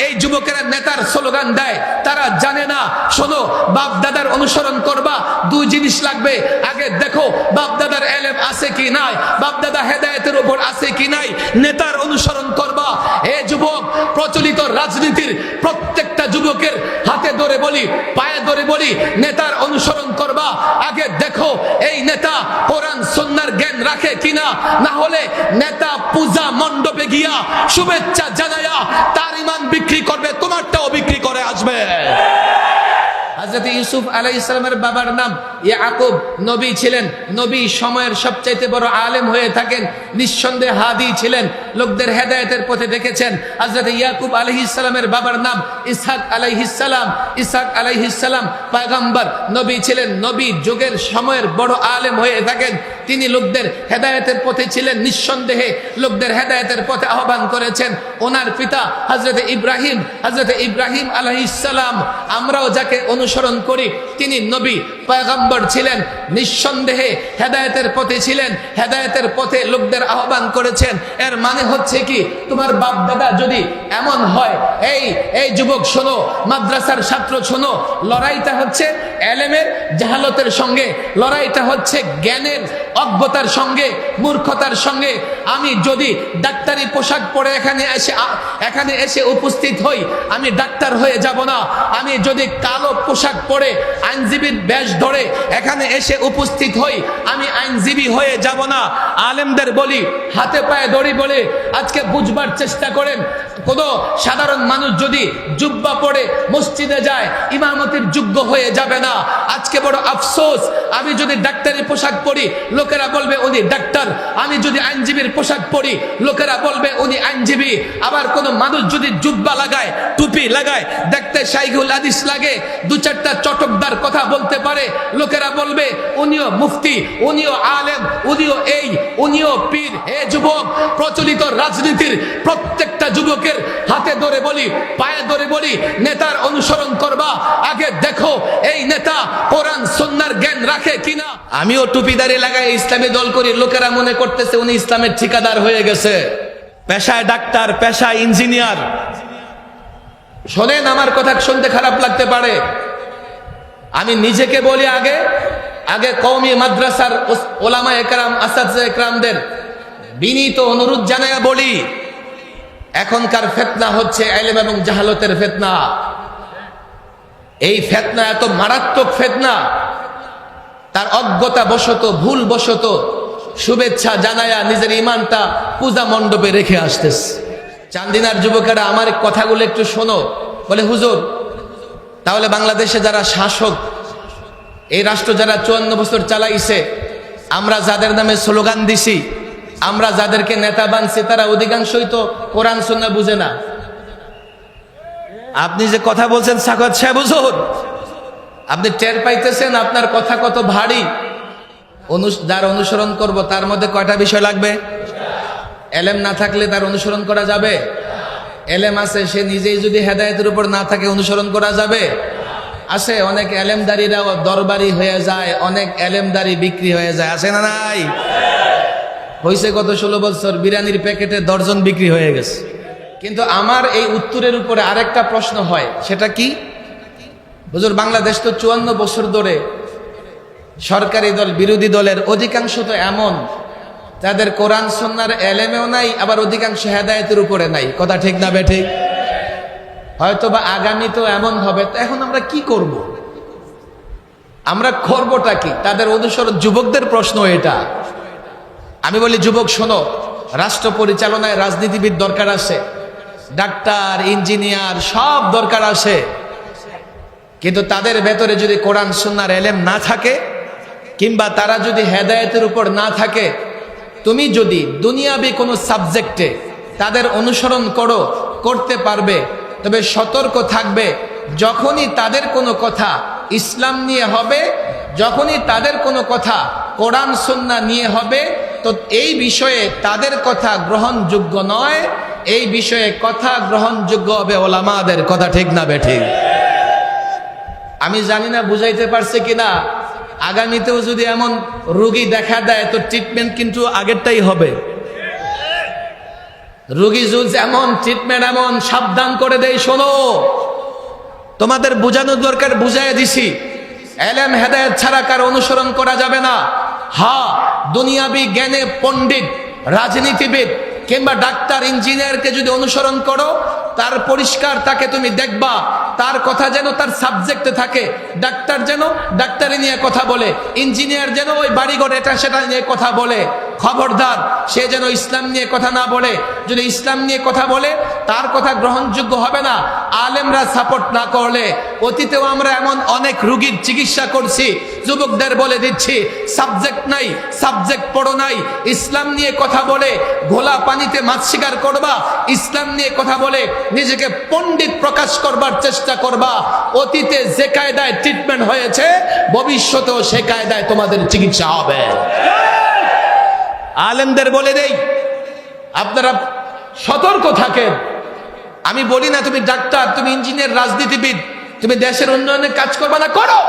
এই যুবকেরা নেতার স্লোগান দেয়, তারা জানে না। শোনো, বাপ দাদার অনুসরণ করবা, দুই জিনিস লাগবে। আগে দেখো বাপ দাদার এলেম আছে কি নাই, বাপ দাদা হেদায়েতের উপর আছে কি নাই, নেতার অনুসরণ করবা। এ যুবক, প্রচলিত রাজনীতির প্রত্যেকটা যুবকের হাতে ধরে বলি, পায়ে ধরে বলি, নেতার অনুসরণ করবা। আগে দেখো এই নেতা কোরআন সুন্নাহর জ্ঞান রাখে কিনা, না হলে নেতা পূজা মণ্ডপে গিয়া শুভেচ্ছা জানায়া তার ঈমান বিক্রি করবে, তোমারটাও বিক্রি করে আসবে। হযরত ইউসুফ আলাইহিস সালামের বাবার নাম ইয়াকুব, নবী ছিলেন। নবী সময়ের সবচাইতে বড় আলেম হয়ে থাকেন, নিঃসন্দেহে হাদি ছিলেন, লোকদের হেদায়েতের পথে দেখেছেন। হযরত ইয়াকুব আলাইহিস সালামের বাবার নাম ইসহাক আলাইহিস সালাম। ইসহাক আলাইহিস সালাম পয়গম্বর, নবী ছিলেন। নবী যুগের সময়ের বড় আলেম হয়ে থাকেন। তিনি লোকদের হেদায়েতের পথে ছিলেন, নিঃসন্দেহে লোকদের হেদায়েতের পথে আহ্বান করেছেন। ওনার পিতা হযরত ইব্রাহিম, হযরত ইব্রাহিম আলাইহিস সালাম, আমরাও যাকে অনুসরণ করি, তিনি নবী পয়গম্বর ছিলেন, নিঃসন্দেহে হেদায়েতের পথে ছিলেন, হেদায়েতের পথে লোকদের আহ্বান করেছেন। এর মানে হচ্ছে কি, তোমার বাপ দাদা যদি এমন হয়, এই যুবক শোনো, মাদ্রাসার ছাত্র শোনো, লড়াইটা হচ্ছে এলেমের জাহালতের সঙ্গে, লড়াইটা হচ্ছে জ্ঞানের অজ্ঞতার সঙ্গে, মূর্খতার সঙ্গে। আমি যদি ডাক্তারি পোশাক পরে এখানে এসে উপস্থিত হই, আমি ডাক্তার হয়ে যাব না। আমি যদি কালো পোশাক পরে আইনজীবীর বেশ ধরে এখানে এসে উপস্থিত হই, আমি আইনজীবী হয়ে যাব না। আলেমদের বলি, হাতে পায়ে দড়ি বলে আজকে বুঝবার চেষ্টা করেন। কোন সাধারণ মানুষ যদি জুব্বা পরে মসজিদে যায়, ইমামতির যোগ্য হয়ে যাবে না। আজকে বড় আফসোস, আমি যদি ডাক্তারি পোশাক পরি, লোকেরা বলবে উনি ডাক্তার। আমি যদি আইনজীবীর পোশাক পরি, লোকেরা বলবে উনি আইনজীবী। আবার কোন মানুষ যদি জুব্বা লাগায়, টুপি লাগায়, দেখতে শাইখুল হাদিস লাগে, দু চারটা চটকদার কথা বলতে পারে, লোকেরা বলবে উনিও মুফতি, উনিও আলেম, উনিও পীর। হে যুবক, প্রচলিত রাজনীতির প্রত্যেকটা যুবকের হাতে ধরে বলি, পায়ে ধরে বলি, নেতার অনুসরণ করবা। আগে দেখো এই নেতা কোরআন সুন্নাহর জ্ঞান রাখে কিনা। আমিও টুপিদারি লাগাই ইসলামী দল করি, লোকেরা মনে করতেছে উনি ইসলামের ঠিকাদার হয়ে গেছে, পেশায় ডাক্তার, পেশায় ইঞ্জিনিয়ার। শোনেন, আমার কথা শুনতে খারাপ লাগতে পারে, আমি নিজেকে বলি, আগে কওমি মাদ্রাসার ওলামা একরাম, আসাতিজা একরামদের বিনীত অনুরোধ জানায়া বলি, এখনকার ফিতনা হচ্ছে ইলম এবং জাহালতের ফিতনা। এই ফিতনা এত মারাত্মক ফিতনা, তার অজ্ঞতা বশত, ভুল বশত শুভেচ্ছা জানায়া নিজের ঈমানটা পূজা মণ্ডপে রেখে আসতেছে। চান্দিনার যুবকেরা আমার কথাগুলো একটু শোনো। বলে, হুজুর, তাহলে বাংলাদেশে যারা শাসক, এই রাষ্ট্র যারা 54 বছর চালাইছে, আমরা যাদের নামে স্লোগান দিছি, আমরা যাদেরকে নেতা বানছি, তারা অধিকাংশই তো কোরআন সুন্নাহ বুঝে না। আপনি যে কথা বলছেন সাখাওয়াত সাহেব হুজুর, আপনি টের পাইতেছেন আপনার কথা কত ভারী। যার অনুসরণ করব তার মধ্যে কয়টা বিষয় লাগবে? এলেম না থাকলে তার অনুসরণ করা যাবে? এলেম আছে, সে নিজেই যদি হেদায়েতের উপর না থাকে, অনুসরণ করা যাবে? আছে, অনেক এলেমদারিরাও দরবারি হয়ে যায়, অনেক এলেমদারি বিক্রি হয়ে যায়, আছে না নাই? হয়েছে গত 16 বছর বিরিয়ানির প্যাকেটে দর্জন বিক্রি হয়ে গেছে। কিন্তু আমার এই উত্তরের উপরে আরেকটা প্রশ্ন হয়, সেটা কি? হুজুর, বাংলাদেশ তো 54 বছর ধরে সরকারি দল, বিরোধী দলের অধিকাংশ তো এমন যাদের কোরআন সুন্নাহর এলেমেও নাই, আবার অধিকাংশ হেদায়েতের উপরে নাই। কথা ঠিক না বেঠিক? হয়তোবা আগামী তো এমন হবে। তো এখন আমরা কি করব? আমরা করবটা কি? তাদের অনুসরণ, যুবকদের প্রশ্ন এটা। আমি বলি, যুবক শোনো, রাষ্ট্র পরিচালনায় রাজনীতিবিদ দরকার আছে, ডাক্তার, ইঞ্জিনিয়ার সব দরকার আছে। কিন্তু তাদের ভেতরে যদি কোরআন সুন্নাহর এলেম না থাকে, কিংবা তারা যদি হেদায়েতের উপর না থাকে, তুমি যদি দুনিয়াবি কোনো সাবজেক্টে তাদের অনুসরণ করতে পারবে, তবে সতর্ক থাকবে, যখনই তাদের কোনো কথা ইসলাম নিয়ে হবে, যখনই তাদের কোনো কথা কোরআন সুন্নাহ নিয়ে হবে, তো এই বিষয়ে তাদের কথা গ্রহণযোগ্য নয়, এই বিষয়ে কথা গ্রহণযোগ্য হবে ওলামাদের। কথা ঠিক না বেঠিক? আমি জানি না বুঝাইতে পারছে কিনা। আগামীতেও যদি এমন রোগী দেখা দেয়, তো ট্রিটমেন্ট কিন্তু আগেরটাই হবে। রোগী জুজ এমন, ট্রিটমেন্ট এমন, সাবধান করে দেই। শোনো, তোমাদের বোঝানোর দরকার, বুঝাইয়া দিছি। এলেম হেদায়েত ছাড়া কার অনুসরণ করা যাবে না। হ্যাঁ, দুনিয়াবি জ্ঞানে পণ্ডিত, রাজনীতিবিদ কিংবা ডাক্তার, ইঞ্জিনিয়ারকে যদি অনুসরণ করো, তার পরিষ্কার তাকে তুমি দেখবা, তার কথা যেন তার সাবজেক্টে থাকে। ডাক্তার যেন ডাক্তারি নিয়ে কথা বলে, ইঞ্জিনিয়ার যেন ওই বাড়িঘর এটা সেটা নিয়ে কথা বলে। খবরদার, সে যেন ইসলাম নিয়ে কথা না বলে। যদি ইসলাম নিয়ে কথা বলে, তার কথা গ্রহণযোগ্য হবে না, আলেমরা সাপোর্ট না করলে। অতীতেও আমরা এমন অনেক রোগীর চিকিৎসা করছি। যুবকদের বলে দিচ্ছি, সাবজেক্ট নাই, সাবজেক্ট পড়ো নাই, ইসলাম নিয়ে কথা বলে ঘোলা পানিতে মাছ শিকার করবা, ইসলাম নিয়ে কথা বলে নিজেকে পণ্ডিত প্রকাশ করবার চেষ্টা করবা। অতীতে যে কায়দায় ট্রিটমেন্ট হয়েছে, ভবিষ্যতেও সে কায়দায় তোমাদের চিকিৎসা হবে। আলেমদের বলে দেই, আপনারা সতর্ক থাকেন। আমি বলি না তুমি ডাক্তার, তুমি ইঞ্জিনিয়ার, রাজনীতিবিদ, তুমি দেশের উন্নয়নের কাজ করবা না, করো,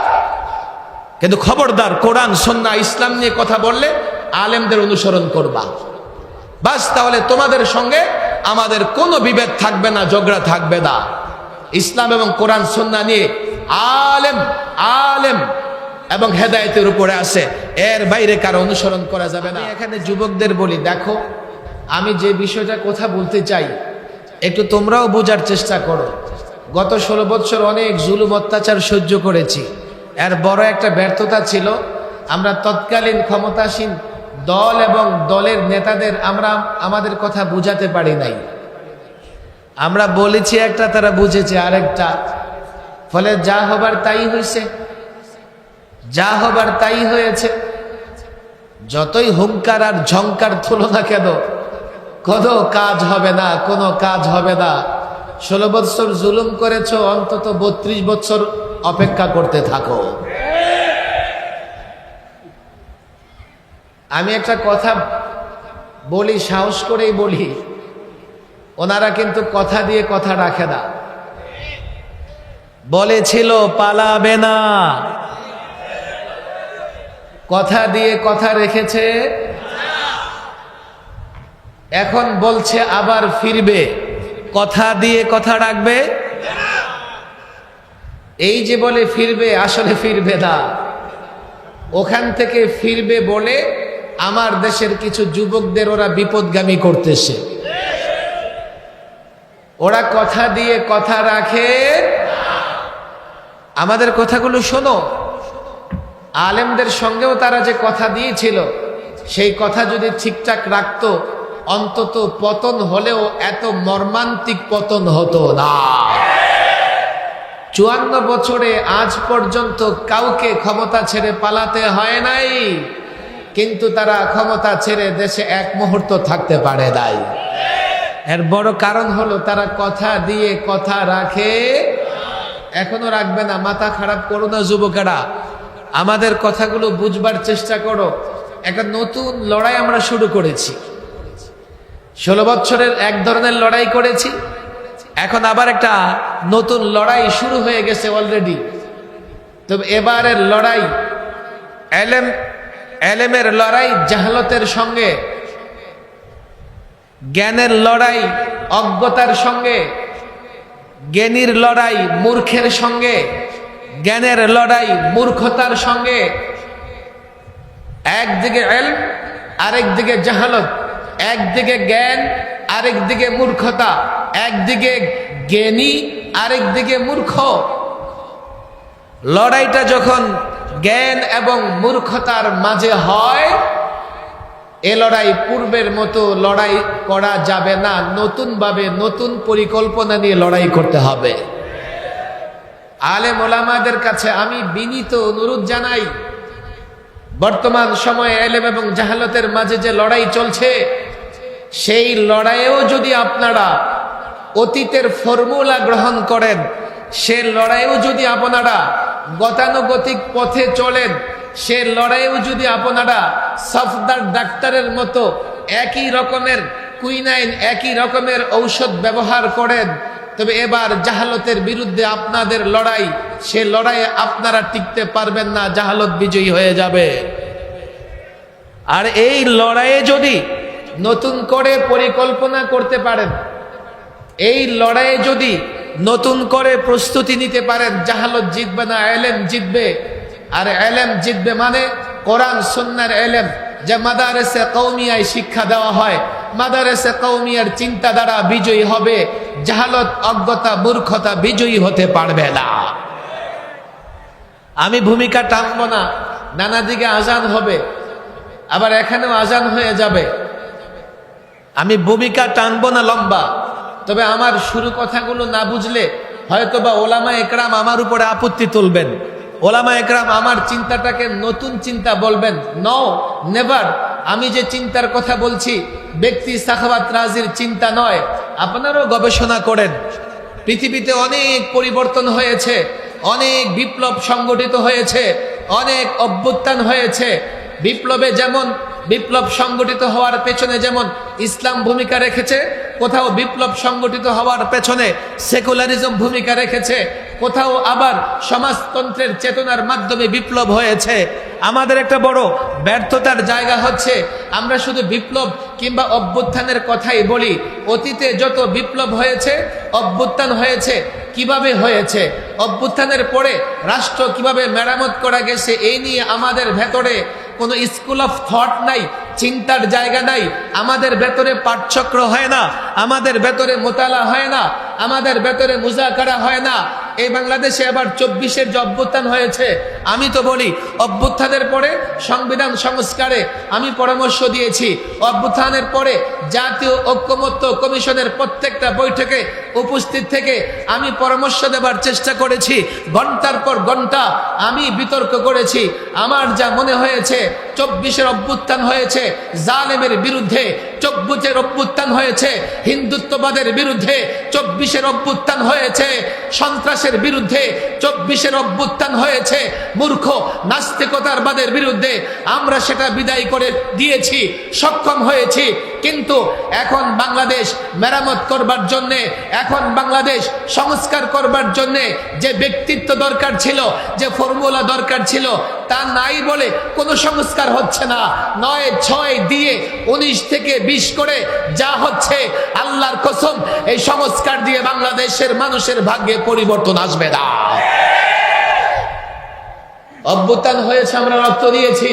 কিন্তু খবরদার কোরআন সুন্নাহ ইসলাম নিয়ে কথা বললে আলেমদের অনুসরণ করবা। বাস, তাহলে তোমাদের সঙ্গে আমাদের কোনো বিভেদ থাকবে না, ঝগড়া থাকবে না। ইসলাম এবং কোরআন সুন্নাহ নিয়ে আলেম এবং হেদায়েতের উপরে আছে, এর বাইরে কারো অনুসরণ করা যাবে না। এখানে যুবকদের বলি, দেখো, আমি যে বিষয়টা কথা বলতে চাই, একটু তোমরাও বোঝার চেষ্টা করো। গত 16 বছর অনেক জুলুম অত্যাচার সহ্য করেছি। এর বড় একটা ব্যর্থতা ছিল, আমরা তৎকালীন ক্ষমতাসীন দল এবং দলের নেতাদের আমরা আমাদের কথা বুঝাতে পারি নাই। আমরা বলেছি একটা, তারা বুঝেছে আরেকটা। ফলে যা হবার তাই হয়েছে, যা হবার তাই হয়েছে। যতই হুঙ্কার আর ঝংকার তুলো না কেন, কোনো কাজ হবে না, কোনো কাজ হবে না। 16 বছর জুলুম করেছো, অন্তত 32 বছর অপেক্ষা করতে থাকো। আমি একটা কথা বলি, সাহস করেই বলি, ওনারা কিন্তু কথা দিয়ে কথা রাখে না। বলেছিল পালাবে না, কথা দিয়ে কথা রেখেছে, এখন বলছে আবার ফিরবে, কথা দিয়ে কথা রাখবে। এই যে বলে ফিরবে, আসলে ফিরবে না। ওখান থেকে ফিরবে বলে আমার দেশের কিছু যুবকদের ওরা বিপদগামী করতেছে। ওরা কথা দিয়ে কথা রাখে। আমাদের কথাগুলো শোনো, আলেমদের সঙ্গেও তারা যে কথা দিয়েছিল, সেই কথা যদি ঠিকঠাক রাখতো, অন্তত পতন হলেও এত মর্মান্তিক পতন হতো না। 54 বছরে আজ পর্যন্ত কাউকে ক্ষমতা ছেড়ে পালাতে হয় নাই, কিন্তু তারা ক্ষমতা ছেড়ে দেশে এক মুহূর্ত থাকতে পারে নাই। এর বড় কারণ হলো তারা কথা দিয়ে কথা রাখে, এখনো রাখবে না। মাথা খারাপ করো না যুবকেরা, আমাদের কথাগুলো বুঝবার চেষ্টা করো। একটা নতুন লড়াই আমরা শুরু করেছি। 16 বছরের এক ধরনের লড়াই করেছি, এখন আবার একটা নতুন লড়াই শুরু হয়ে গেছে অলরেডি। তবে এবারের লড়াই এলেমের লড়াই জাহালতের সঙ্গে, জ্ঞানের লড়াই অজ্ঞতার সঙ্গে, জ্ঞানীর লড়াই মূর্খের সঙ্গে, জ্ঞানের লড়াই মূর্খতার সঙ্গে। একদিকে ইলম, আরেকদিকে জাহালত, একদিকে জ্ঞান, আরেকদিকে মূর্খতা, একদিকে জ্ঞানী, আরেকদিকে মূর্খ। লড়াইটা যখন জ্ঞান এবং মূর্খতার মাঝে হয়, এ লড়াই পূর্বের মতো লড়াই করা যাবে না। নতুন ভাবে, নতুন পরিকল্পনা নিয়ে লড়াই করতে হবে। আলেম ওলামাদের কাছে আমি বিনীত অনুরোধ জানাই, বর্তমান সময়ে ইলম এবং জাহালতের মাঝে যে লড়াই চলছে, সেই লড়াইয়েও যদি আপনারা অতীতের ফর্মুলা গ্রহণ করেন, সে লড়াইয়েও যদি আপনারা গতানুগতিক পথে চলেন, সে লড়াইয়েও যদি আপনারা সফদার ডাক্তারের মতো একই রকমের কুইনাইন, একই রকমের ঔষধ ব্যবহার করেন, তবে এবার জাহালতের বিরুদ্ধে আপনাদের লড়াই, সে লড়াইয়ে আপনারা টিকতে পারবেন না, জাহালত বিজয়ী হয়ে যাবে। আর এই লড়াইয়ে যদি নতুন করে পরিকল্পনা করতে পারেন, এই লড়াইয়ে যদি নতুন করে প্রস্তুতি নিতে পারেন, জাহালত জিতবে না, এলেম জিতবে। আর এলেম জিতবে মানে কোরআন সুন্নাহর এলেম, যে মাদারেসে কওমিয়ায় শিক্ষা দেওয়া হয়, মাদারেসে কওমিয়ার চিন্তা দ্বারা বিজয়ী হবে। জাহালত, অজ্ঞতা, মূর্খতা বিজয়ী হতে পারবে না। আমি ভূমিকা টানবো না, নানা দিকে আজান হবে, আবার এখানেও আজান হয়ে যাবে। আমি ভূমিকা টানবো না লম্বা, তবে আমার শুরু কথাগুলো না বুঝলে হয়তোবা ওলামা একরাম আমার উপরে আপত্তি তুলবেন, ওলামা একরাম আমার চিন্তাটাকে নতুন চিন্তা বলবেন। No, never. আমি যে চিন্তার কথা বলছি ব্যক্তি সাখাওয়াত রাজির চিন্তা নয়। আপনারাও গবেষণা করেন, পৃথিবীতে অনেক পরিবর্তন হয়েছে, অনেক বিপ্লব সংগঠিত হয়েছে, অনেক অভ্যুত্থান হয়েছে। বিপ্লবে যেমন বিপ্লব সংগঠিত হওয়ার পেছনে যেমন ইসলাম ভূমিকা রেখেছে, কোথাও বিপ্লব সংগঠিত হওয়ার পেছনে সেকুলারিজম ভূমিকা রেখেছে, কোথাও আবার সমাজতন্ত্রের চেতনার মাধ্যমে বিপ্লব হয়েছে। আমাদের একটা বড় ব্যর্থতার জায়গা হচ্ছে আমরা শুধু বিপ্লব কিংবা অভ্যুত্থানের কথাই বলি। অতীতে যত বিপ্লব হয়েছে, অভ্যুত্থান হয়েছে, কিভাবে হয়েছে, অভ্যুত্থানের পরে রাষ্ট্র কিভাবে মেরামত করা গেছে, এই নিয়ে আমাদের ভেতরে কোনো স্কুল অফ থট নাই, চিন্তার জায়গা নাই। আমাদের ভেতরে পাঠচক্র হয় না, আমাদের ভেতরে মোতালা হয় না, আমাদের ভেতরে মুজাকারা হয় না। এই বাংলাদেশে আবার 24-এর যে অভ্যুত্থান হয়েছে, আমি তো বলি অভ্যুত্থানের পরে সংবিধান সংস্কারে আমি পরামর্শ দিয়েছি। অভ্যুত্থানের পরে জাতীয় ঐক্যমত্য কমিশনের প্রত্যেকটা বৈঠকে উপস্থিত থেকে আমি পরামর্শ দেবার চেষ্টা করেছি। ঘন্টার পর ঘন্টা আমি বিতর্ক করেছি। আমার যা মনে হয়েছে 24-এর অভ্যুত্থান হয়েছে জালেমের বিরুদ্ধে, 24-এর অভ্যুত্থান হয়েছে হিন্দুত্ববাদের বিরুদ্ধে, 24-এর অভ্যুত্থান হয়েছে সন্ত্রাসের বিরুদ্ধে, 24-এর অভ্যুত্থান হয়েছে মূর্খ নাস্তিকতার বাদের বিরুদ্ধে। আমরা সেটা বিদায় করে দিয়েছি, সক্ষম হয়েছি। কিন্তু এখন বাংলাদেশ মেরামত করবার জন্যে, এখন বাংলাদেশ সংস্কার করবার জন্যে যে ব্যক্তিত্ব দরকার ছিল, যে ফর্মুলা দরকার ছিল, তা নাই বলে কোনো সংস্কার হচ্ছে না। 9-6 দিয়ে 19 থেকে 20 করে যা হচ্ছে, আল্লাহর কসম এই সংস্কার দিয়ে বাংলাদেশের মানুষের ভাগ্যে পরিবর্তন আসবে না। অভ্যুত্থান হয়েছে, আমরা রক্ত দিয়েছি।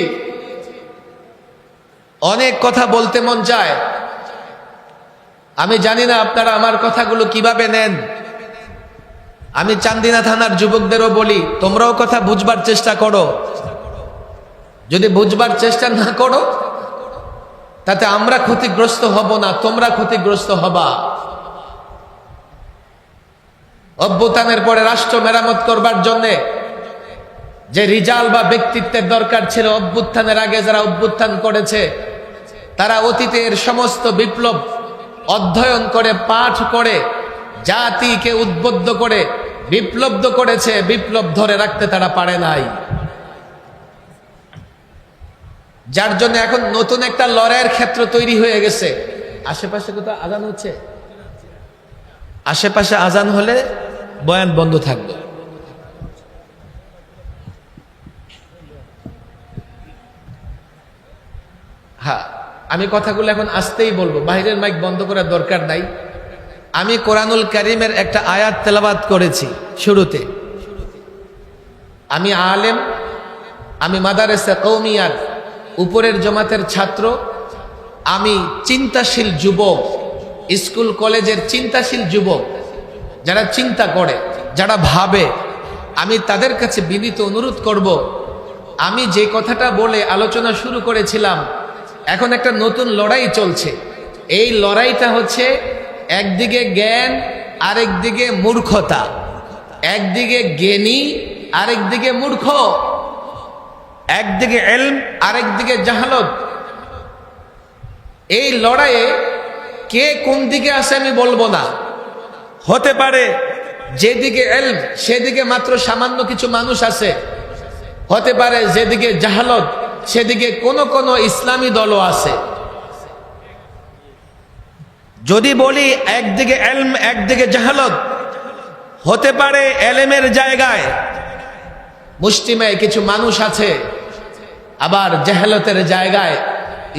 অনেক কথা বলতে মন চায়, আমি জানি না আপনারা আমার কথাগুলো কিভাবে নেন। আমি চান্দিনা থানার যুবকদেরও বলি, তোমরাও কথা বুঝবার চেষ্টা করো। যদি বুঝবার চেষ্টা না করো, তাতে আমরা ক্ষতিগ্রস্ত হব না, তোমরা ক্ষতিগ্রস্ত হবা। অভ্যুত্থানের পরে রাষ্ট্র মেরামত করবার জন্যে যে রিজাল বা ব্যক্তিত্বের দরকার ছিল, অভ্যুত্থানের আগে যারা অভ্যুত্থান করেছে, তারা অতীতের সমস্ত বিপ্লব অধ্যয়ন করে, পাঠ করে, জাতিকে উদ্বুদ্ধ করে বিপ্লব করেছে। বিপ্লব ধরে রাখতে তারা পারে নাই, যার জন্য এখন নতুন একটা লড়াইয়ের ক্ষেত্র তৈরি হয়ে গেছে। আশেপাশে কোথাও আজান হচ্ছে, আশেপাশে আজান হলে বয়ান বন্ধ থাকবে। হ্যাঁ, আমি কথাগুলো এখন আসতেই বলবো, বাইরের মাইক বন্ধ করার দরকার নাই। আমি কোরআনুল কারীমের একটা আয়াত তেলাওয়াত করেছি শুরুতে। আমি আলেম, আমি মাদারেসা কওমিয়ার উপরের জমাতের ছাত্র, আমি চিন্তাশীল যুবক, স্কুল কলেজের চিন্তাশীল যুবক, যারা চিন্তা করে, যারা ভাবে। আমি তাদের কাছে বিনীত অনুরোধ করব, আমি যে কথাটা বলে আলোচনা শুরু করেছিলাম, এখন একটা নতুন লড়াই চলছে। এই লড়াইটা হচ্ছে একদিকে জ্ঞান, আরেকদিকে মূর্খতা, একদিকে জ্ঞানী, আরেকদিকে মূর্খ, একদিকে ইলম, আরেকদিকে জাহালত। এই লড়াইয়ে কে কোন দিকে আছে আমি বলবো না। হতে পারে যেদিকে ইলম সেদিকে মাত্র সামান্য কিছু মানুষ আছে, হতে পারে যেদিকে জাহালত সেদিকে কোন কোন ইসলামী দলও আছে। যদি বলি একদিকে ইলম একদিকে জাহালত, হতে পারে ইলমের জায়গায় মুষ্টিমেয় কিছু মানুষ আছে, আবার জাহালতের জায়গায়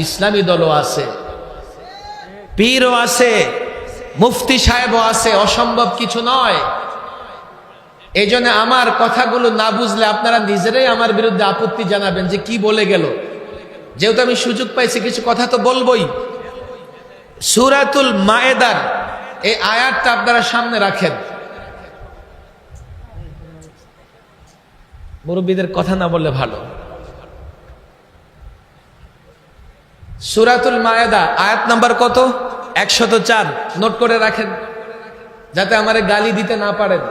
ইসলামী দলও আছে। পীরও আছে, মুফতি সাহেবও আছে, অসম্ভব কিছু নয়। এই জন্য আমার কথাগুলো না বুঝলে আপনারা নিজেরাই আমার বিরুদ্ধে আপত্তি জানাবেন যে কি বলে গেল। যেহেতু আমি সুযোগ পাইছি কিছু কথা তো বলবোই। সূরাতুল মায়েদার এই আয়াতটা আপনারা সামনে রাখেন। মুরব্বীদের কথা না বললে ভালো। সূরাতুল মায়েদা আয়াত নাম্বার কত? 104। নোট করে রাখেন যাতে আমারে গালি দিতে না পারেন।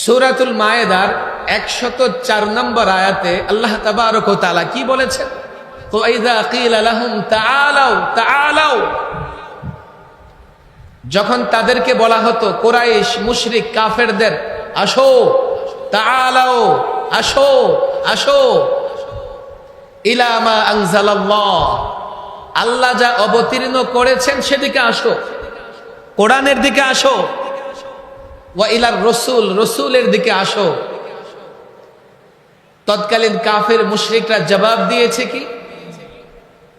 সূরাতুল মায়েদার 104 নম্বর আয়াতে আল্লাহ তাবারক ওয়া তাআলা কি বলেছেন? তো ইযা কিলা লাহুম তাআলাউ তাআলাউ, যখন তাদেরকে বলা হতো কুরাইশ মুশরিক কাফেরদের, আসো, তাআলাউ, আসো আসো, ইলা মা আনজালাল্লাহ, আল্লাহ যা অবতীর্ণ করেছেন সেদিকে আসো, কোরআনের দিকে আসো, ওয়া ইলার রাসূল, রাসূলের দিকে আসো। তৎকালীন কাফের মুশরিকরা জবাব দিয়েছে কি?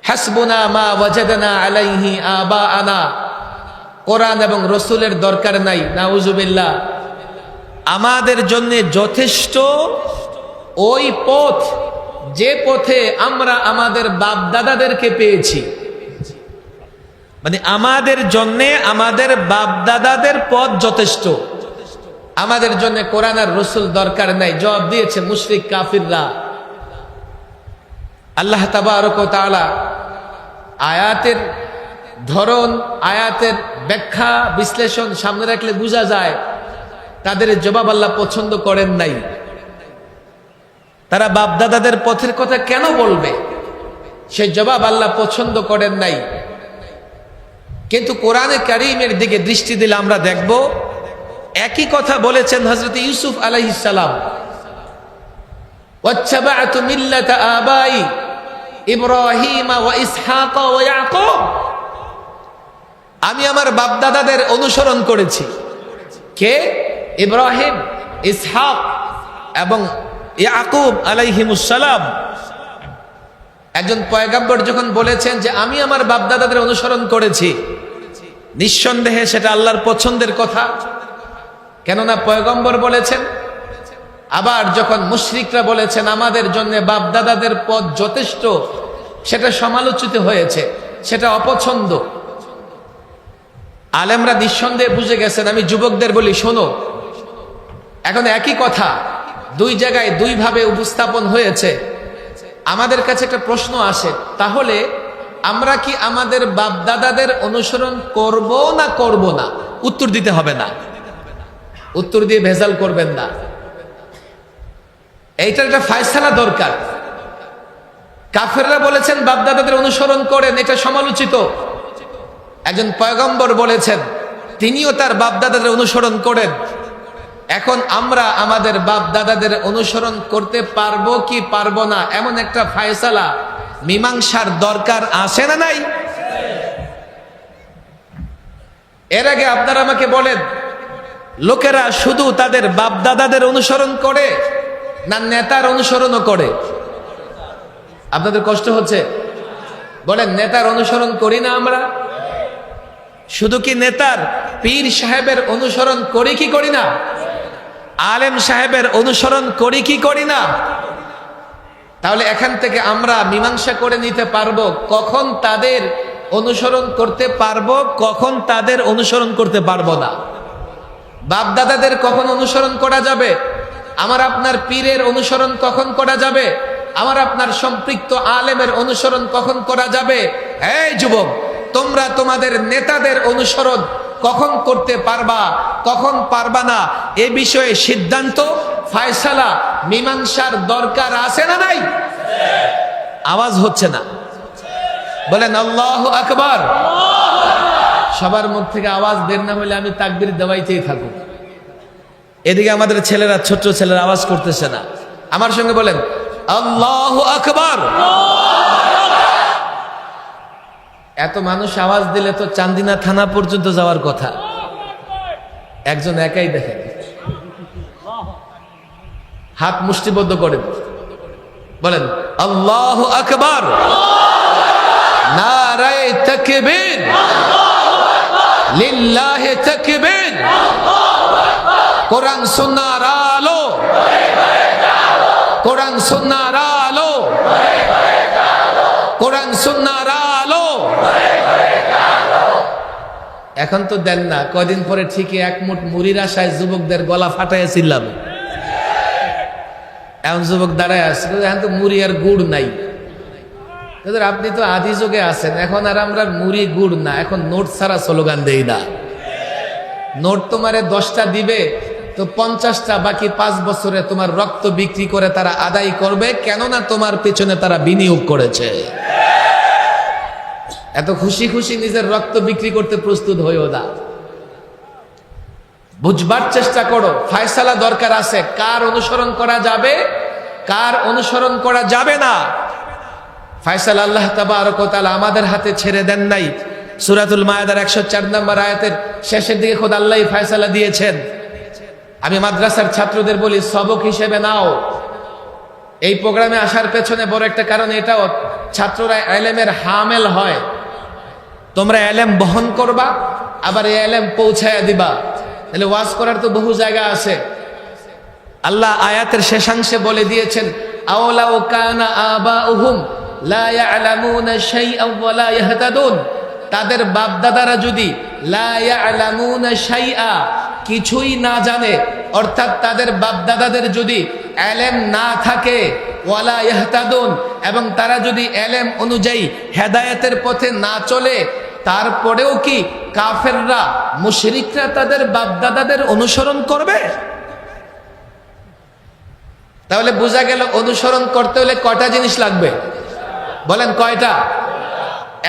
হাসবুনা মা ওয়াজাদনা আলাইহি আবাআনা, কোরআন এবং রাসূলের দরকার নাই, নাউজুবিল্লাহ। আমাদের জন্য যথেষ্ট ওই পথ যে পথে আমরা আমাদের বাপ দাদাদেরকে পেয়েছি। মানে আমাদের জন্য আমাদের বাপ দাদাদের পথ যথেষ্ট, আমাদের জন্য কোরআন আর রাসূল দরকার নাই, জবাব দিয়েছে মুশরিক কাফিররা। আল্লাহ তাবারক ওয়া তাআলা আয়াতের ধরন, আয়াতের ব্যাখ্যা বিশ্লেষণ সামনে রাখলে বোঝা যায় তাদের জবাব আল্লাহ পছন্দ করেন নাই। তারা বাপ দাদাদের পথের কথা কেন বলবে, সেই জবাব আল্লাহ পছন্দ করেন নাই। কিন্তু কোরআনে কারীমের দিকে দৃষ্টি দিলে আমরা দেখব একই কথা বলেছেন হযরত ইউসুফ আলাইহিস সালাম, ওয়াত্তাবা'তু মিল্লাতা আবাই ইব্রাহিম ওয়া ইসহাক ওয়া ইয়াকুব, আমি আমার বাপ দাদাদের অনুসরণ করেছি। কে? ইব্রাহিম, ইসহাক এবং ইয়াকুব আলাইহিমুস সালাম। একজন পয়গম্বর যখন বলেছেন যে আমি আমার বাপ দাদাদের অনুসরণ করেছি, নিঃসন্দেহে সেটা আল্লাহর পছন্দের কথা, কেননা পয়গম্বর বলেছেন। আবার যখন মুশরিকরা বলেছেন আমাদের জন্য বাপ দাদাদের পথ যথেষ্ট, সেটা সমালোচিত হয়েছে, সেটা অপছন্দ। আলেমরা নিঃসন্দেহে বুঝে গেছেন। আমি যুবকদের বলি, শোনো, এখন একই কথা দুই জায়গায় দুই ভাবে উপস্থাপন হয়েছে। আমাদের কাছে একটা প্রশ্ন আসে, তাহলে আমরা কি আমাদের বাপ দাদাদের অনুসরণ করব না করব না? উত্তর দিতে হবে না, উত্তর দিয়ে ভেজাল করবেন না। এইটার একটা ফায়সালা দরকার। কাফেররা বলেছেন বাপ দাদাদের অনুসরণ করেন, এটা সমালোচিত। একজন পয়গম্বর বলেছেন তিনিও তার বাপ দাদাদের অনুসরণ করেন। এখন আমরা আমাদের বাপ দাদাদের অনুসরণ করতে পারবো কি পারবো না, এমন একটা ফায়সালা, মীমাংসার দরকার আছে না নাই? এর আগে আপনারা আমাকে বলেন, লোকেরা শুধু তাদের বাপ দাদাদের অনুসরণ করে না নেতার অনুসরণও করে? আপনাদের কষ্ট হচ্ছে? বলেন, নেতার অনুসরণ করি না আমরা? শুধু কি নেতার, পীর সাহেবের অনুসরণ করি কি করি না? আলেম সাহেবের অনুসরণ করি কি করি না? তাহলে এখান থেকে আমরা মীমাংসা করে নিতে পারবো কখন তাদের অনুসরণ করতে পারবো, কখন তাদের অনুসরণ করতে পারবো না। বাপ দাদাদের কখন অনুসরণ করা যাবে, আমার আপনার পীরের অনুসরণ কখন করা যাবে, আমার আপনার সম্পৃক্ত আলেমের অনুসরণ কখন করা যাবে। এই যুবক, তোমরা তোমাদের নেতাদের অনুসরণ কখন করতে পারবা, কখন পারবা না, এ বিষয়ে সিদ্ধান্ত, ফায়সালা, মীমাংসার দরকার আছে না নাই? আওয়াজ হচ্ছে না, বলেন আল্লাহু আকবার। সবার মুখ থেকে আওয়াজ বের না হলে আমি তাকবীর দেওয়াইতেই থাকুক। এদিকে আমাদের ছেলেরা, ছোট ছেলেরা আওয়াজ করতেছে না। আমার সঙ্গে বলেন আল্লাহু আকবার। এত মানুষ আওয়াজ দিলে তো চান্দিনা থানা পর্যন্ত যাওয়ার কথা, একজন একাই দেখেন। হাত মুষ্টিবদ্ধ করেন, বলেন আল্লাহু আকবার। নারায়ে তাকবীর, লিল্লাহি তাকবীর। কোরআন সুন্নাহর আলো, কোরআন সুন্নাহর আলো, কোরআন সুন্নাহর আলো। এখন তো দেন না, কদিন পরে ঠিকই এক মুঠ মুড়ির আশায় যুবকদের গলা ফাটাইয়া চিল্লাবে। এখন যুবক দাঁড়ায় আসছে, এখন তো মুড়ি আর গুড় নাই। আপনি তো আদি যুগে আছেন, এখন আর আমরা মুড়ি গুড় না, এখন নোট ছাড়া স্লোগান দেই না। নোট তোমারে 10টা দিবে তো 50টা বাকি 5 বছরে তোমার রক্ত বিক্রি করে তারা আদায় করবে, কেননা তোমার পেছনে তারা বিনিয়োগ করেছে। এত খুশি খুশি নিজের রক্ত বিক্রি করতে প্রস্তুত হইও না। বুঝবার চেষ্টা করো, ফয়সালা দরকার আছে, কার অনুসরণ করা যাবে, কার অনুসরণ করা যাবে না। ফয়সালা আল্লাহ তাবারক ওয়া তাআলা আমাদের হাতে ছেড়ে দেন নাই। সূরাতুল মায়েদার 104 নম্বর আয়াতের শেষের দিকে খোদ আল্লাহই ফয়সালা দিয়েছেন। আমি মাদ্রাসার ছাত্রদের বলি, সবক হিসেবে নাও। এই প্রোগ্রামে আসার পেছনে বড় একটা কারণ এটাও, ছাত্ররা ইলমের হামেল হয়। তোমরা ইলম বহন করবা, আবার এই ইলম পৌঁছায়া দিবা। তাহলে ওয়াজ করার তো বহু জায়গা আছে। আল্লাহ আয়াতের শেষাংশে বলে দিয়েছেন, আওলাউ কানা আবাউহুম লা ইয়ালামুনা শাইআন ওয়া লা ইয়াহতাদুন। তাদের বাপ দাদারা যদি লা ইয়ালামুনা শাইআ, কিছুই না জানে, অর্থাৎ তাদের বাপ দাদাদের যদি ইলম না থাকে, ওয়ালা ইয়াহতাদুন, এবং তারা যদি ইলম অনুযায়ী হেদায়েতের পথে না চলে, তারপরেও কি কাফেররা মুশরিকরা তাদের বাপ দাদাদের অনুসরণ করবে? তাহলে বোঝা গেল অনুসরণ করতে হলে কয়টা জিনিস লাগবে? বলেন কয়টা?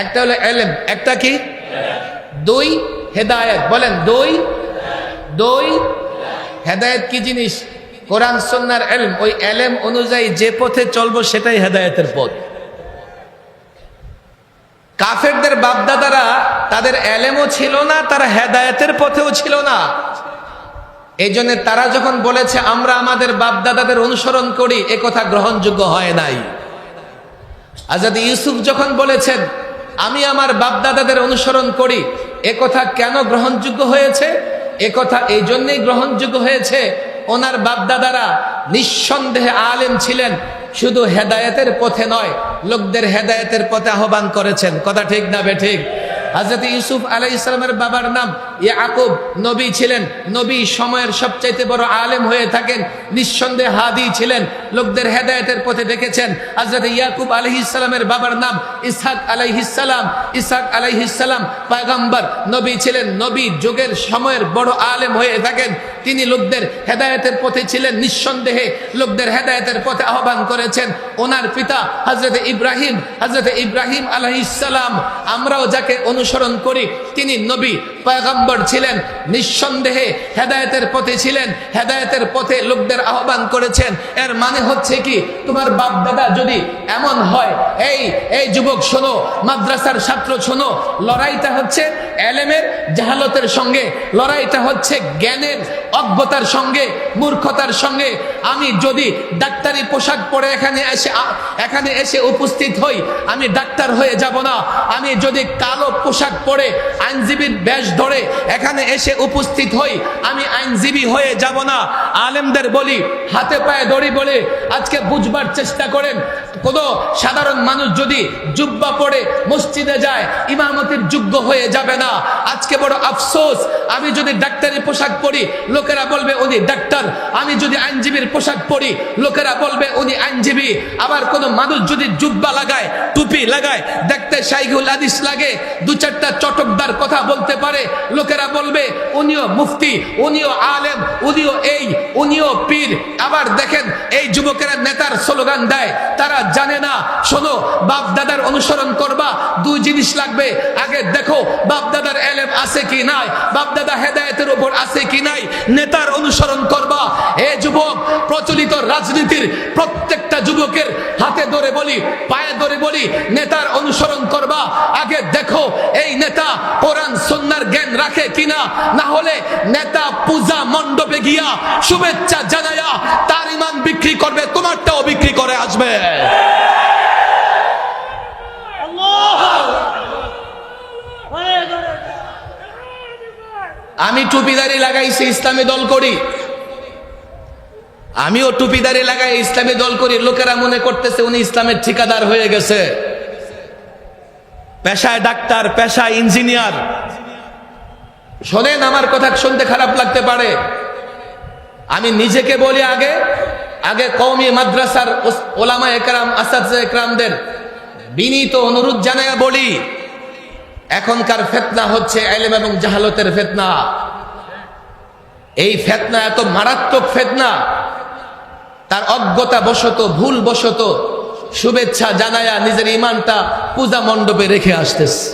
একটা হলো ইলম, একটা কি? 2 হেদায়েত। বলেন 2 হেদায়েত কি জিনিস? কোরআন সুন্নাহর ইলম। ওই ইলম অনুযায়ী যে পথে চলবো সেটাই হেদায়েতের পথ। কাফেরদের বাপদাদারা তাদের ইলমও ছিল না, তারা হেদায়েতের পথেও ছিল না। এই জন্য তারা যখন বলেছে আমরা আমাদের বাপদাদাদের অনুসরণ করি, এ কথা গ্রহণযোগ্য হয় নাই। হযরত ইউসুফ যখন বলেছেন আমি আমার বাপদাদাদের অনুসরণ করি, এ কথা কেন গ্রহণযোগ্য হয়েছে? এ কথা এই জন্যই গ্রহণযোগ্য হয়েছে, ওনার বাপদাদারা নিঃসন্দেহে আলেম ছিলেন, শুধু হেদায়েতের পথে নয়, লোকদের হেদায়েতের পথে আহ্বান করেছেন। কথা ঠিক না বেঠিক? হযরত ইউসুফ আলাইহিস সালামের বাবার নাম ইয়াকুব, নবী ছিলেন। নবী সময়ের সবচাইতে বড় আলেম হয়ে থাকেন, নিঃসন্দেহে হাদি ছিলেন, লোকদের হেদায়েতের পথে ডেকেছেন। হযরত ইয়াকুব আলাইহিস সালামের বাবার নাম ইসহাক আলাইহিস সালাম। ইসহাক আলাইহিস সালাম পয়গম্বর, নবী ছিলেন, নবী যুগের সময়ের বড় আলেম হয়ে থাকেন। তিনি লোকদের হেদায়েতের পথে ছিলেন, নিঃসন্দেহে লোকদের হেদায়েতের পথে আহ্বান করেছেন। ওনার পিতা হযরত ইব্রাহিম আলাইহিস সালাম, আমরাও যাকে অনুসরণ করি, তিনি নবী পয়গম্বর ছিলেন, নিঃসন্দেহে হেদায়েতের পথে ছিলেন, হেদায়েতের পথে লোকদের আহ্বান করেছেন। এর মানে হচ্ছে কি, তোমার বাপ দাদা যদি এমন হয়, এই যুবক শোনো, মাদ্রাসার ছাত্র শোনো, লড়াইটা হচ্ছে ইলমের জাহালতের সঙ্গে, লড়াইটা হচ্ছে জ্ঞানের অজ্ঞতার সঙ্গে, মূর্খতার সঙ্গে। আমি যদি ডাক্তারি পোশাক পরে এখানে এসে উপস্থিত হই, আমি ডাক্তার হয়ে যাব না। আমি যদি কালো পোশাক পরে আইনজীবীর বেশ ধরে এখানে এসে উপস্থিত হই, আমি আইনজীবী হয়ে যাব না। আলেমদের বলি, হাতে পায়ে দড়ি বলে আজকে বুঝবার চেষ্টা করেন, কোন সাধারণ মানুষ যদি জুব্বা পরে মসজিদে যায়, ইমামতির যোগ্য হয়ে যাবে না। আজকে বড় আফসোস, আমি যদি ডাক্তারি পোশাক পরি, লোকেরা বলবে উনি ডাক্তার। আমি যদি আইনজীবীর পোশাক পরি, লোকেরা বলবে উনি আইনজীবী। আবার কোন মানুষ যদি জুব্বা লাগায়, টুপি লাগায়, দেখতে শাইখুল হাদিস লাগে, 2-4টা চটকদার কথা বলতে পারে, লোকেরা বলবে উনিও মুফতি, উনিও আলেম, উনিও পীর। আবার দেখেন এই যুবকেরা নেতার স্লোগান দেয়, তারা জানে না। শোনো, বাপ দাদার অনুসরণ করবা, 2 জিনিস লাগবে। আগে দেখো বাপ দাদার ইলম আছে কি নাই, বাপ দাদা হেদায়েতের উপর আছে কি নাই, নেতার অনুসরণ করবা। এই যুবক, প্রচলিত রাজনীতির প্রত্যেকটা যুবকের হাতে ধরে বলি, পায়ে ধরে বলি, নেতার অনুসরণ করবা। আগে দেখো এই নেতা কোরআন সুন্নাহর জ্ঞান রাখে কিনা, না হলে নেতা পূজা মণ্ডপে গিয়া শুভেচ্ছা জানায়া তার ঈমান বিক্রি করবে, তোমারটাও বিক্রি করে আসবে। আল্লাহ আমি টুপিদারি লাগাইছি, ইসলামী দল করি, আমিও টুপিদারি লাগাই ইসলামী দল করি। লোকেরা মনে করতেছে উনি ইসলামের ঠিকাদার হয়ে গেছে। পেশায় ডাক্তার, পেশায় ইঞ্জিনিয়ার। শোনেন, আমার কথা শুনতে খারাপ লাগতে পারে, আমি নিজেকে বলি আগে আগে কওমি মাদ্রাসার ওলামা একরাম, আসাদে একরামদের বিনীত অনুরোধ জানায়া বলি, এখনকার ফিতনা হচ্ছে ইলম এবং জাহালতের ফিতনা। এই ফিতনা এত মারাত্মক ফিতনা, তার অজ্ঞতা বশত, ভুল বশত শুভেচ্ছা জানায়া নিজের ইমানটা পূজা মণ্ডপে রেখে আসতেছে।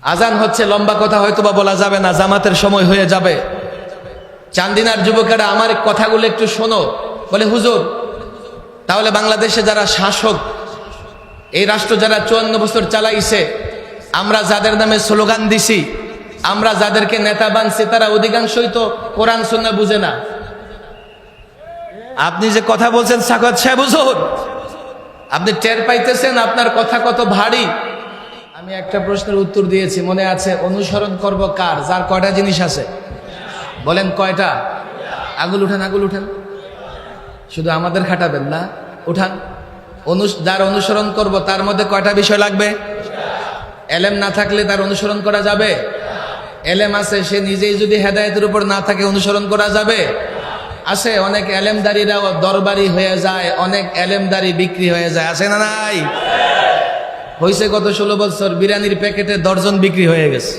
আজান হচ্ছে, লম্বা কথা হয়তো বা বলা যাবে না, জামাতের সময় হয়ে যাবে। চান্দিনার যুবকেরা আমার কথাগুলো একটু শোনো। বলে হুজুর, তাহলে বাংলাদেশে যারা শাসক, এই রাষ্ট্র যারা 54 বছর চালাইছে, আমরা যাদের নামে স্লোগান দিছি, আমরা যাদেরকে নেতা বানছি, তারা অধিকাংশই তো কোরআন সুন্নাহ বুঝে না। আপনি যে কথা বলছেন সাখাওয়াত সাহেব হুজুর, আপনি টের পাইতেছেন আপনার কথা কত ভারী। আমি একটা প্রশ্নের উত্তর দিয়েছি, মনে আছে? অনুসরণ করব কার? যার কয়টা জিনিস আছে, বলেন কয়টা? আগুল উঠান, আগুল উঠান, শুধু আমাদের খাটাবেন না, উঠান। যার অনুসরণ করব তার মধ্যে কয়টা বিষয় লাগবে? এলেম না থাকলে তার অনুসরণ করা যাবে? এলেম আছে, সে নিজেই যদি হেদায়েতের উপর না থাকে অনুসরণ করা যাবে? আছে অনেক এলেমদারিরাও দরবারি হয়ে যায়, অনেক এলেমদারি বিক্রি হয়ে যায়, আছে না নাই? হয়েছে গত 16 বছর বিরিয়ানির প্যাকেটে দর্জন বিক্রি হয়ে গেছে।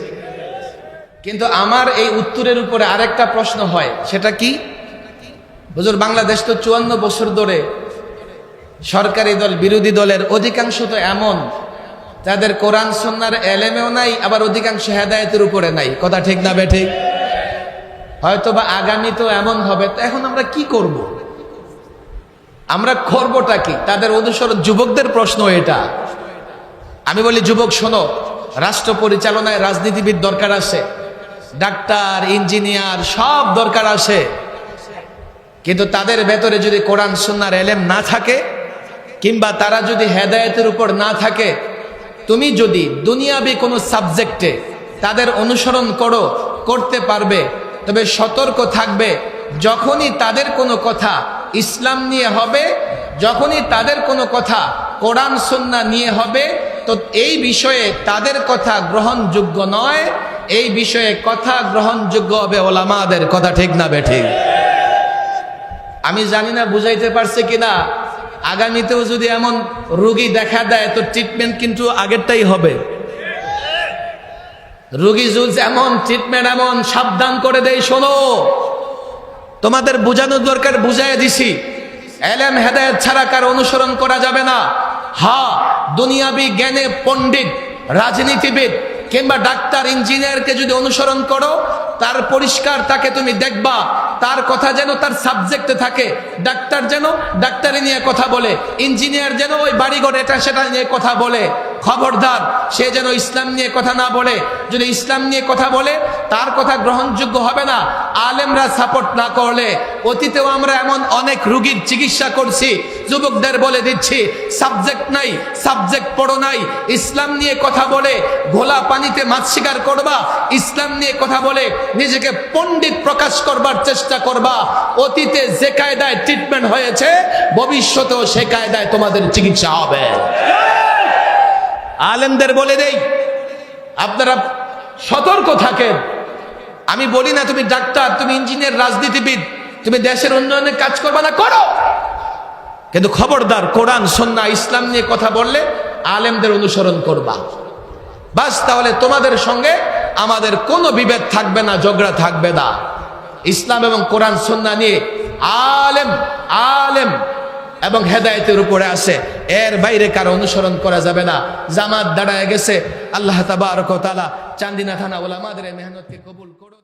কিন্তু আমার এই উত্তরের উপরে আরেকটা প্রশ্ন হয়, সেটা কি? হুজুর, বাংলাদেশ তো 54 বছর ধরে সরকারি দল, বিরোধী দলের অধিকাংশ তো এমন যাদের কোরআন সুন্নাহর এলেমেও নাই, আবার অধিকাংশ হেদায়েতের উপরে নাই। কথা ঠিক না বেঠিক? হয়তো বা আগামী তো এমন হবে। তো এখন আমরা কি করব? আমরা করবটা কি? তাদের অনুসরণ। যুবকদের প্রশ্ন এটা। আমি বলি, যুবক শোনো, রাষ্ট্র পরিচালনায় রাজনীতিবিদ দরকার আছে, ডাক্তার, ইঞ্জিনিয়ার সব দরকার আছে, কিন্তু তাদের ভেতরে যদি কোরআন সুন্নাহর এলেম না থাকে, কিংবা তারা যদি হেদায়েতের উপর না থাকে, তুমি যদি দুনিয়াবি কোনো সাবজেক্টে তাদের অনুসরণ করতে পারবে, তবে সতর্ক থাকবে, যখনই তাদের কোনো কথা ইসলাম নিয়ে হবে, যখনই তাদের কোনো কথা কোরআন সুন্নাহ নিয়ে হবে, তো এই বিষয়ে তাদের কথা গ্রহণযোগ্য নয়, এই বিষয়ে কথা গ্রহণযোগ্য হবে ওলামাদের। কথা ঠিক না বেঠিক? আমি জানি না বুঝাইতে পারছে কিনা। আগামীতেও যদি এমন রোগী দেখা দেয়, তো ট্রিটমেন্ট কিন্তু আগেরটাই হবে। রোগী যদি এমন ট্রিটমেন্ট এমন সাবধান করে দেয়, শোনো, তোমাদের বোঝানোর দরকার, বুঝাইয়া দিছি, এলেম হেদায়েত ছাড়া কার অনুসরণ করা যাবে না। হ্যাঁ, দুনিয়াবি জ্ঞানে পণ্ডিত, রাজনীতিবিদ কিংবা ডাক্তার, ইঞ্জিনিয়ারকে যদি অনুসরণ করো, তার পরিষ্কার তাকে তুমি দেখবা, তার কথা যেন তার সাবজেক্টে থাকে। ডাক্তার যেন ডাক্তারি নিয়ে কথা বলে, ইঞ্জিনিয়ার যেন ওই বাড়িঘর এটা সেটা নিয়ে কথা বলে। খবরদার, সে যেন ইসলাম নিয়ে কথা না বলে। যদি ইসলাম নিয়ে কথা বলে, তার কথা গ্রহণযোগ্য হবে না, আলেমরা সাপোর্ট না করলে। অতীতেও আমরা এমন অনেক রোগীর চিকিৎসা করছি। যুবকদের বলে দিচ্ছি, সাবজেক্ট নাই, সাবজেক্ট পড়ো নাই, ইসলাম নিয়ে কথা বলে ঘোলা পানিতে মাছ শিকার করবা, ইসলাম নিয়ে কথা বলে নিজেকে পণ্ডিত প্রকাশ করবার চেষ্টা করবা। অতীতে যে কায়দায় ট্রিটমেন্ট হয়েছে, ভবিষ্যতেও সে কায়দায় তোমাদের চিকিৎসা হবে। আলেমদের বলে দেই, আপনারা সতর্ক থাকেন। আমি বলি না তুমি ডাক্তার, তুমি ইঞ্জিনিয়ার, রাজনীতিবিদ, তুমি দেশের উন্নয়নে কাজ করবা না, করো, কিন্তু খবরদার কোরআন সুন্নাহ ইসলাম নিয়ে কথা বললে আলেমদের অনুসরণ করবা। বাস, তাহলে তোমাদের সঙ্গে আমাদের কোনো বিভেদ থাকবে না, ঝগড়া থাকবে না। ইসলাম এবং কোরআন সুন্নাহ নিয়ে আলেম এবং হেদায়েতের উপরে আছে, এর বাইরে কারো অনুসরণ করা যাবে না। জামাত দাঁড়ায় গেছে। আল্লাহ তাবারক ওয়া তাআলা চান্দিনা থানা ওলামাদের মেহনতকে কবুল করুন।